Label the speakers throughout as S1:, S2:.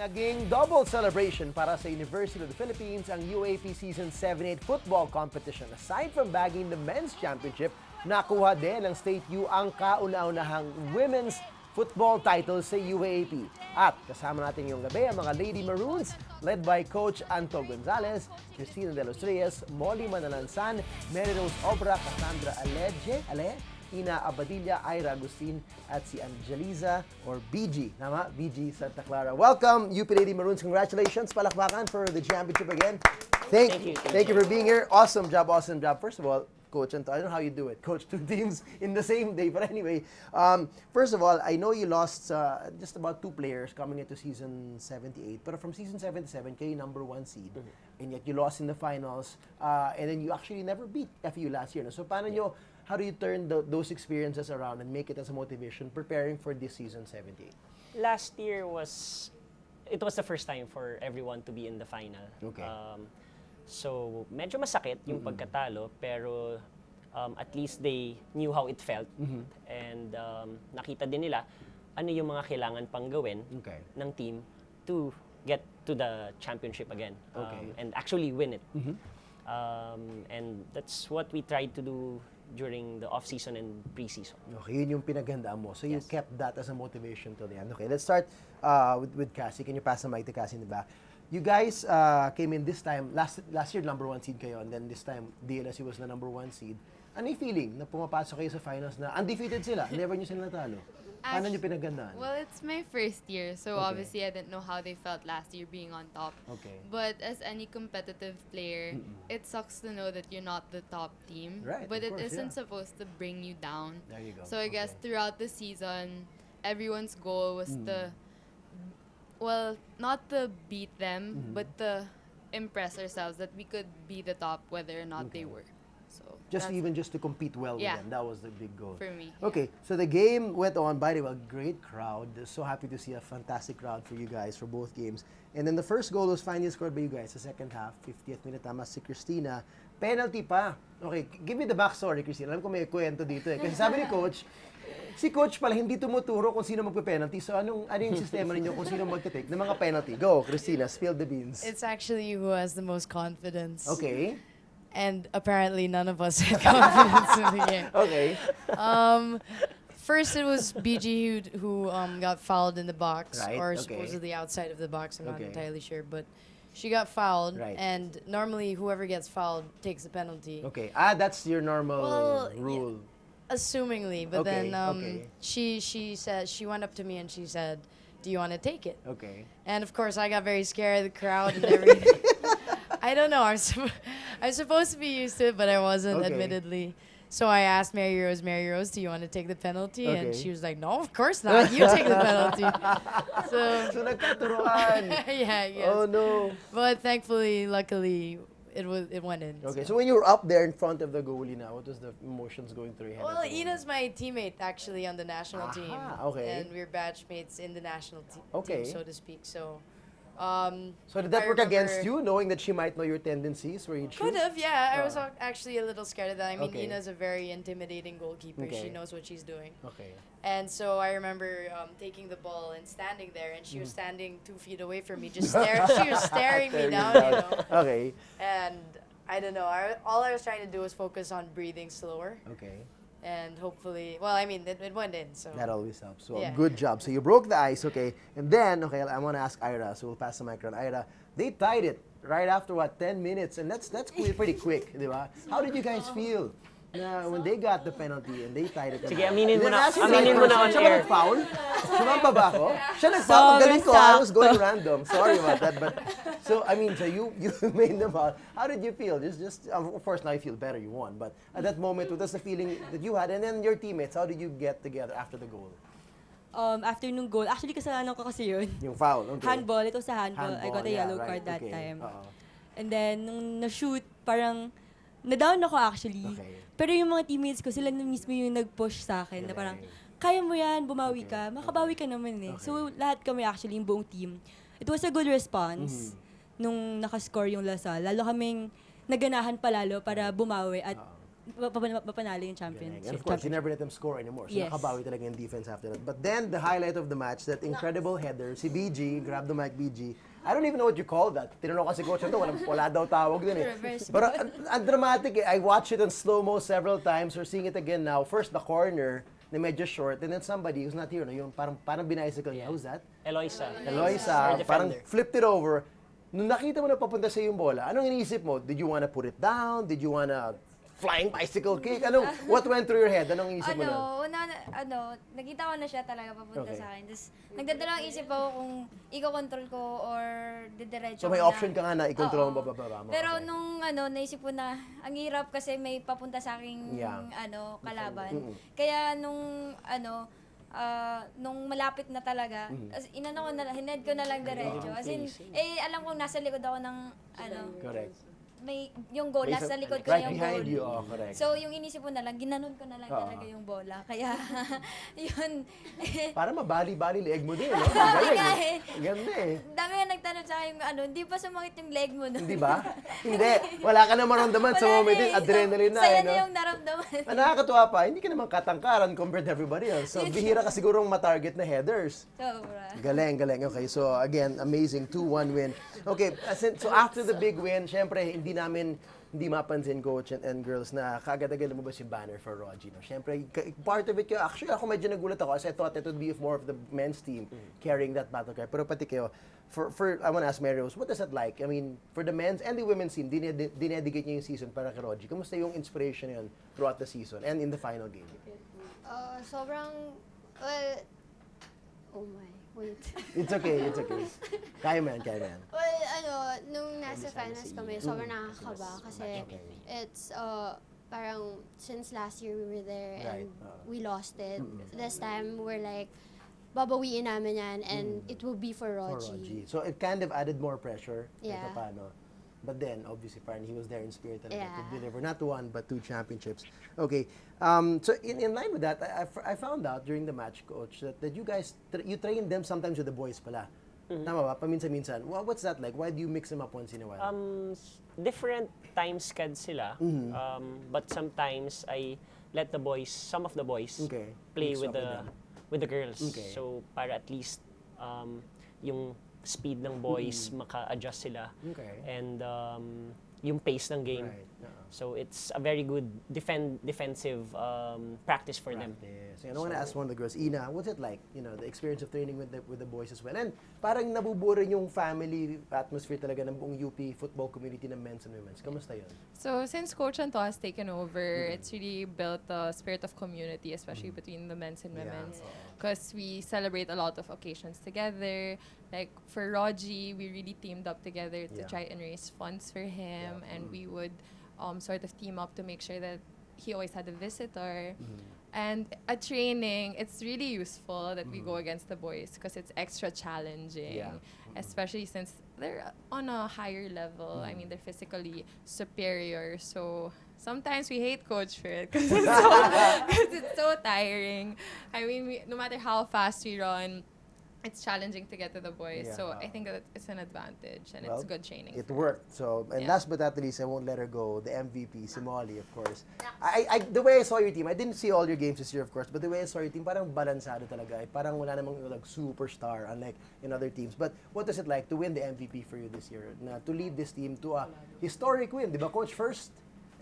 S1: Naging double celebration para sa University of the Philippines ang UAAP Season 7-8 football competition. Aside from bagging the men's championship, nakuha din ng State U ang kauna-unahang women's football title sa UAAP. At kasama natin yung gabi ang mga Lady Maroons led by Coach Anto Gonzalez, Cristina De Los Reyes, Molly Manalansan, Mary Rose Obra, Cassandra Ina Abadilla, Ira Agustin, at si Angeliza or BG. Tama? BG Santa Clara. Welcome, UP Lady Maroons. Congratulations, palakpakan for the championship again. Thank you for being here. Awesome job, awesome job. First of all, Coach Anto, I don't know how you do it. Coach two teams in the same day. But anyway, first of all, I know you lost just about 2 players coming into season 78. But from season 77, kayo number 1 seed. And yet you lost in the finals. And then you actually never beat FU last year. No? So paano nyo, how do you turn those experiences around and make it as a motivation preparing for this season 78?
S2: Last year was the first time for everyone to be in the final.
S1: Okay.
S2: So medyo masakit yung pagkatalo, pero at least they knew how it felt. And nakita din nila ano yung mga kailangan pang gawin ng team to get to the championship again. And actually win it. And that's what we tried to do during the off-season and pre-season.
S1: Okay, yun yung pinaghandaan mo. So you kept that as a motivation till the end. Okay, let's start with Cassie. Can you pass the mic to Cassie in the back? You guys came in this time, last year number 1 seed kayo, and then this time DLSU was the number 1 seed. Ano yung feeling na pumapasok kayo sa finals na undefeated sila? Never nyo sila natalo. Paano nyo pinaghandaan?
S3: Well, it's my first year, so obviously I didn't know how they felt last year being on top. But as any competitive player, it sucks to know that you're not the top team.
S1: Right,
S3: but
S1: of
S3: it
S1: course,
S3: isn't supposed to bring you down.
S1: There you go.
S3: So I guess throughout the season, everyone's goal was to, well, not to beat them, but to impress ourselves that we could be the top whether or not they were. So
S1: just to compete well with them. That was the big goal.
S3: For me.
S1: Okay, so the game went on. By the way, a great crowd. So happy to see a fantastic crowd for you guys for both games. And then the first goal was finally scored by you guys. The second half, 50th minute, tama si Cristina. Penalty pa. Okay, give me the backstory, Cristina. Alam ko may kwento dito eh. Kasi sabi ni Coach, si Coach pala hindi tumuturo kung sino magpe-penalty. So ano yung sistema ninyo kung sino magte-take ng mga penalty? Go, Cristina, spill the beans.
S4: It's actually who has the most confidence.
S1: Okay.
S4: And apparently none of us had confidence in the game.
S1: Okay.
S4: First it was BG who got fouled in the box,
S1: Right,
S4: or
S1: okay.
S4: supposedly outside of the box. I'm not
S1: Okay.
S4: entirely sure, but she got fouled,
S1: Right.
S4: and normally whoever gets fouled takes the penalty.
S1: Okay. That's your normal rule.
S4: Assumingly, but
S1: Okay,
S4: then
S1: okay.
S4: she said, she went up to me and she said, "Do you want to take it?"
S1: Okay.
S4: And of course, I got very scared, the crowd and everything. I don't know. I'm supposed to be used to it, but I wasn't,
S1: Okay.
S4: admittedly. So I asked Mary Rose, do you want to take the penalty?
S1: Okay.
S4: And she was like, no, of course not. You take the penalty.
S1: So nagkaturuan.
S4: Yeah, I guess.
S1: Oh no.
S4: But thankfully, luckily, it went in.
S1: Okay, so when you were up there in front of the goalie now, what was the emotions going through your head?
S4: Well, Ina's my teammate actually on the national team.
S1: Okay.
S4: And we're batchmates in the national
S1: Okay.
S4: team, so to speak. So,
S1: So did that
S4: I
S1: work against
S4: remember-
S1: you, knowing that she might know your tendencies where you choose?
S4: Could have, yeah. I was actually a little scared of that. I mean,
S1: Okay.
S4: Ina's a very intimidating goalkeeper.
S1: Okay.
S4: She knows what she's doing.
S1: Okay.
S4: And so I remember taking the ball and standing there, and she was standing 2 feet away from me, just staring. She was staring me down, you know.
S1: Okay.
S4: And I don't know. All I was trying to do was focus on breathing slower,
S1: Okay.
S4: and hopefully, well, I mean, it went in. So
S1: That always helps. So
S4: Yeah.
S1: good job. So you broke the ice, okay. And then, okay, I want to ask Ira, so we'll pass the mic around. Ira, they tied it right after, 10 minutes? And that's pretty quick, di ba? How did you guys feel na when they got the penalty and they tied it?
S2: Sige, aminin mo na on
S1: Siya ba
S2: air.
S1: nag-foul? Sumamba ba ako? Siya nag-foul. Ang galing ko, I was going random. Sorry about that. But, so, I mean, so you made the foul. How did you feel? Just of course, now you feel better, you won. But at that moment, what was the feeling that you had? And then your teammates, how did you get together after the goal?
S5: After nung goal, actually kasalanan ko kasi yun.
S1: Yung foul, okay.
S5: Handball, ito sa handball. I got a
S1: yeah,
S5: yellow
S1: right,
S5: card that
S1: okay.
S5: time.
S1: Oo.
S5: And then, nung na-shoot, parang na-down ako actually.
S1: Okay.
S5: Pero yung mga teammates ko, sila na mismo yung nag-push sa akin na parang, kaya mo yan, bumawi ka, makabawi ka naman eh.
S1: Okay.
S5: So lahat kami actually, yung buong team, it was a good response nung nakascore yung Lasal. Lalo kaming naganahan palalo para bumawi at mapanalo yung
S1: And
S5: championship.
S1: of course, you never let them score anymore. So
S5: Yes.
S1: nakabawi talaga yung defense after that. But then, the highlight of the match, that incredible header, si BG, grab the mic BG. I don't even know what you call that. Tinanong kasi coach ito, wala daw tawag din eh. Pero ang dramatic eh. I watched it in slow-mo several times or seeing it again now. First, the corner, na medyo short, and then somebody who's not here, no, yung parang binicycle niya. Who's that?
S2: Eloisa.
S1: Eloisa,
S2: Our
S1: parang
S2: defender.
S1: flipped it over. Nung nakita mo na papunta sa yung bola, anong iniisip mo? Did you wanna put it down? Did you wanna flying bicycle kick? What went through your head? Anong iniisip mo na?
S6: Nakita ko na siya talaga papunta
S1: Okay.
S6: sa akin. Tapos, nagdadalawang isip ako kung i-control ko or didiretso
S1: So may
S6: ko
S1: option ka nga na i-control
S6: Oo.
S1: mo bababa mo.
S6: Pero
S1: Okay.
S6: nung naisip ko na, ang hirap kasi may papunta sa aking
S1: Yeah.
S6: kalaban.
S1: Mm-mm.
S6: Kaya nung malapit na talaga, hined ko na lang diretso. As in, alam kong nasa likod ako ng
S1: Correct.
S6: may yung goal, nasa likod ko
S1: right
S6: na yung
S1: behind
S6: goal.
S1: you, oh, correct.
S6: So, yung inisip ko na lang, ginanon ko na lang
S1: Oo.
S6: talaga yung bola. Kaya, yun.
S1: Para mabali-bali leg mo din, no? Ang
S6: Sabi
S1: galing
S6: nga
S1: eh.
S6: eh.
S1: Ang ganda eh.
S6: Dami nga nagtanong sa akin, hindi pa sumakit yung leg mo. No?
S1: Hindi ba? Hindi. Wala ka na maramdaman sa moment din. Adrenaline na
S6: Saya
S1: eh,
S6: na
S1: no?
S6: yung naramdaman.
S1: Ang nakakatuwa pa, hindi ka naman katangkaran compared to everybody else. So, bihira ka sigurong matarget na headers.
S6: Sobra.
S1: Galing. Okay, so again, amazing 2-1 win. Okay, so after the big win, syempre, hindi mapansin, coach and girls, na kaagad-agad lumabas yung banner for Rogie. No? Syempre, part of it kayo, actually ako medyo nagulat ako kasi I thought it would be more of the men's team carrying that battle cry. Pero pati kayo, I want to ask Mary Rose, what is that like? I mean, for the men's and the women's team, dinedicate niyo yung season para kay Rogie. Kamusta yung inspiration yun throughout the season and in the final game?
S7: Sobrang, oh my, wait.
S1: It's okay. Kaya mo yan.
S7: Well, nung nasa finals kami, sobrang nakakaba kasi it's, parang since last year we were there and we lost it. This time we're like, babawiin namin yan and it will be for
S1: For
S7: Rogie.
S1: Rogie. So it kind of added more pressure. kahit
S7: Yeah.
S1: paano. But then, obviously, parang he was there in spirit talaga to
S7: Yeah.
S1: deliver not one, but 2 championships. Okay. So in line with that, I found out during the match, coach, that you guys, you train them sometimes with the boys pala. Tama ba? Paminsan-minsan. What's that like? Why do you mix them up once in a while?
S2: Different time sched sila. But sometimes I let some of the boys
S1: Okay.
S2: play
S1: Mix
S2: with
S1: up with
S2: the
S1: them.
S2: with the girls.
S1: Okay.
S2: So para at least yung speed ng boys maka-adjust sila.
S1: Okay.
S2: And yung pace ng game.
S1: Right.
S2: So it's a very good defensive practice for them.
S1: So, I want to ask one of the girls, Ina, what's it like? You know, the experience of training with the boys as well. And parang nabubuo rin yung family atmosphere talaga ng buong UP football community ng men's and women's. Kamusta yun?
S8: So since Coach Anto has taken over, it's really built a spirit of community, especially between the men's and women's. Because we celebrate a lot of occasions together. Like for Rogie, we really teamed up together to try and raise funds for him, and we would sort of team up to make sure that he always had a visitor. And at training, it's really useful that we go against the boys because it's extra challenging, especially since they're on a higher level. I mean, they're physically superior. So sometimes we hate Coach for it because it's so tiring. I mean, no matter how fast we run, it's challenging to get to the boys.
S1: Yeah.
S8: So I think that it's an advantage and
S1: Well,
S8: it's good training.
S1: It worked. So, and last but not least, I won't let her go. The MVP, si Molly, of course. The way I saw your team, I didn't see all your games this year, of course, but the way I saw your team, parang balansado talaga. Parang wala namang like superstar, unlike in other teams. But what is it like to win the MVP for you this year? Na to lead this team to a historic win, di ba, Coach? First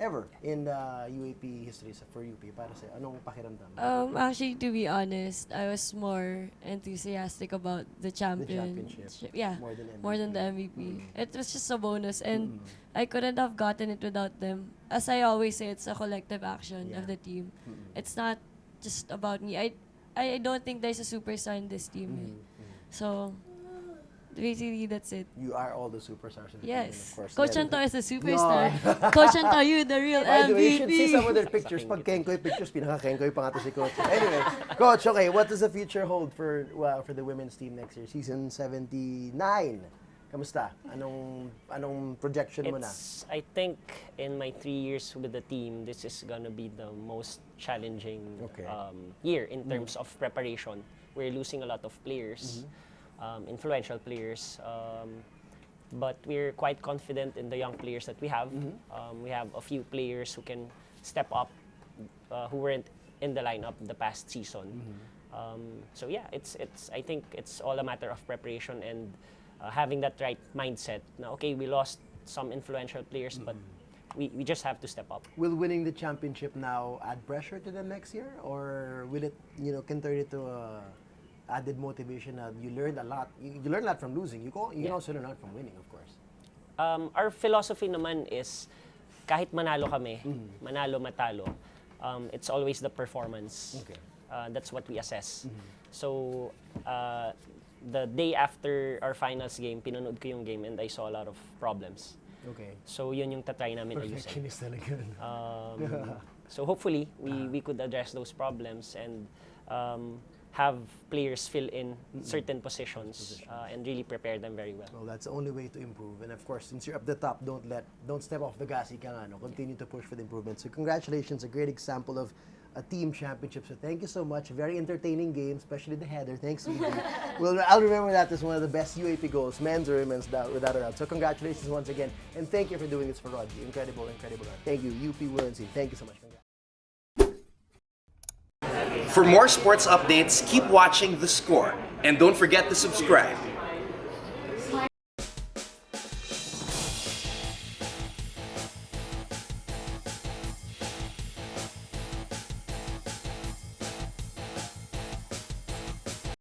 S1: ever in the UAP history for UP. Para sa'yo, anong pakiramdam?
S5: Actually, to be honest, I was more enthusiastic about the championship. Yeah,
S1: More than
S5: the MVP. It was just a bonus, and I couldn't have gotten it without them. As I always say, it's a collective action of the team. It's not just about me. I don't think there's a superstar in this team. So, basically, that's it.
S1: You are all the superstars in the team,
S5: Yes.
S1: of course.
S5: Coach
S1: Then-
S5: Anto is a superstar. Coach Anto, you're the real
S1: By the way, you should see
S5: MVP.
S1: some of their pictures. Pag Kenkoy pictures, pinaka-Kenkoy pa nga to si Coach. Anyway, Coach, okay, what does the future hold for the women's team next year? Season 79. Kamusta? Anong projection mo na?
S2: I think in my 3 years with the team, this is gonna be the most challenging year in terms of preparation. We're losing a lot of players, influential players, but we're quite confident in the young players that we have. We have a few players who can step up who weren't in the lineup the past season. So yeah, I think it's all a matter of preparation and having that right mindset. Now, okay, we lost some influential players, but we just have to step up.
S1: Will winning the championship now add pressure to them next year, or will it, can turn it to a added motivation? You learned a lot. You learn a lot from losing. You can also learn a lot from winning, of course.
S2: Our philosophy naman is kahit manalo kami, manalo matalo, it's always the performance.
S1: Okay.
S2: That's what we assess. So the day after our finals game, pinanood ko yung game and I saw a lot of problems.
S1: Okay.
S2: So yun yung tatry namin ayusin.
S1: Perfectionist talaga.
S2: So hopefully we could address those problems and have players fill in certain positions and really prepare them very well.
S1: Well, that's the only way to improve. And of course, since you're up the top, don't step off the gas. Continue to push for the improvement. So congratulations, a great example of a team championship. So thank you so much. Very entertaining game, especially the header. Thanks, CJ. I'll remember that as one of the best UAP goals, men's or women's, without a doubt. So congratulations once again, and thank you for doing this for Roger. Incredible. Thank you, UP Women's team. Thank you so much.
S9: For more sports updates, keep watching The Score, and don't forget to subscribe.